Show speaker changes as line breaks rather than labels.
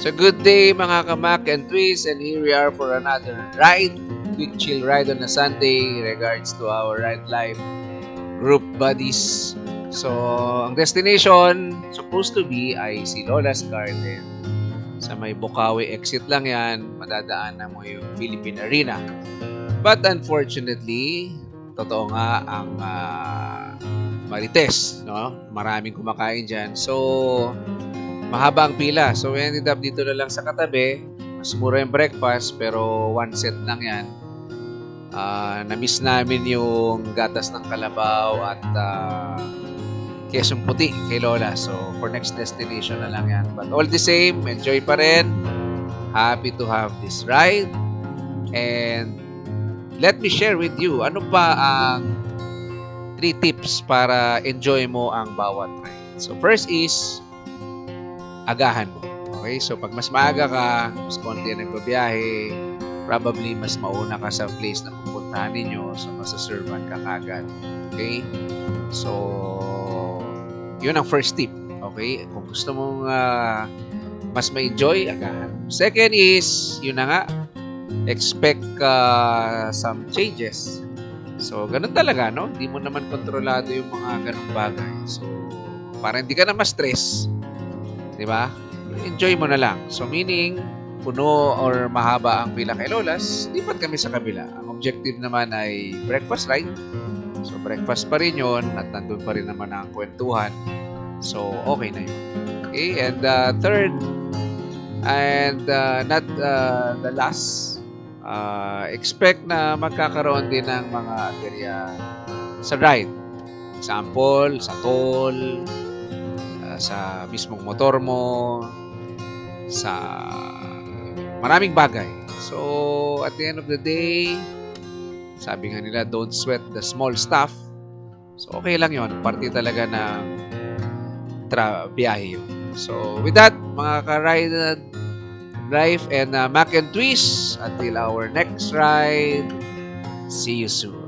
So good day mga kamak and twist, and here we are for another ride, quick chill ride on a Sunday in regards to our Ride Life group buddies. So ang destination supposed to be ay si Lola's Garden. Sa may Bukawi exit lang yan, madadaanan mo yung Philippine Arena. But unfortunately, totoo nga ang Marites, no? Maraming kumakain dyan. So, mahaba ang pila. So, we ended up dito na lang sa katabi. Mas mura yung breakfast, pero one set lang yan. Na-miss namin yung gatas ng kalabaw at kesong puti kay Lola. So, for next destination na lang yan. But all the same, enjoy pa rin. Happy to have this ride. And let me share with you, ano pa ang 3 tips para enjoy mo ang bawat ride. So, first is, agahan mo. Okay? So, pag mas maaga ka, mas konti na nagbabiyahe, probably mas mauna ka sa place na pupuntahan ninyo. So, masaservan ka kagad. Okay? So, yun ang first tip. Okay? Kung gusto mong mas ma-enjoy, agahan. Second is, yun na nga, expect some changes. So, ganun talaga, no? Hindi mo naman kontrolado yung mga ganung bagay. So, para hindi ka na ma-stress, di ba? Enjoy mo na lang. So, meaning, puno or mahaba ang pila kay Lolas, lipat kami sa kabila. Ang objective naman ay breakfast ride. So, breakfast pa rin yun at nandun pa rin naman ang kwentuhan. So, okay na yun. Okay? And third, and not the last, expect na magkakaroon din ng mga aberya sa ride. Example, sa toll, sa mismong motor mo, sa maraming bagay. So, at the end of the day, sabi nga nila, don't sweat the small stuff. So, okay lang yun. Parte talaga ng biyahe yun. So, with that, mga ka-ride life and Mac and Twist, until our next ride, see you soon.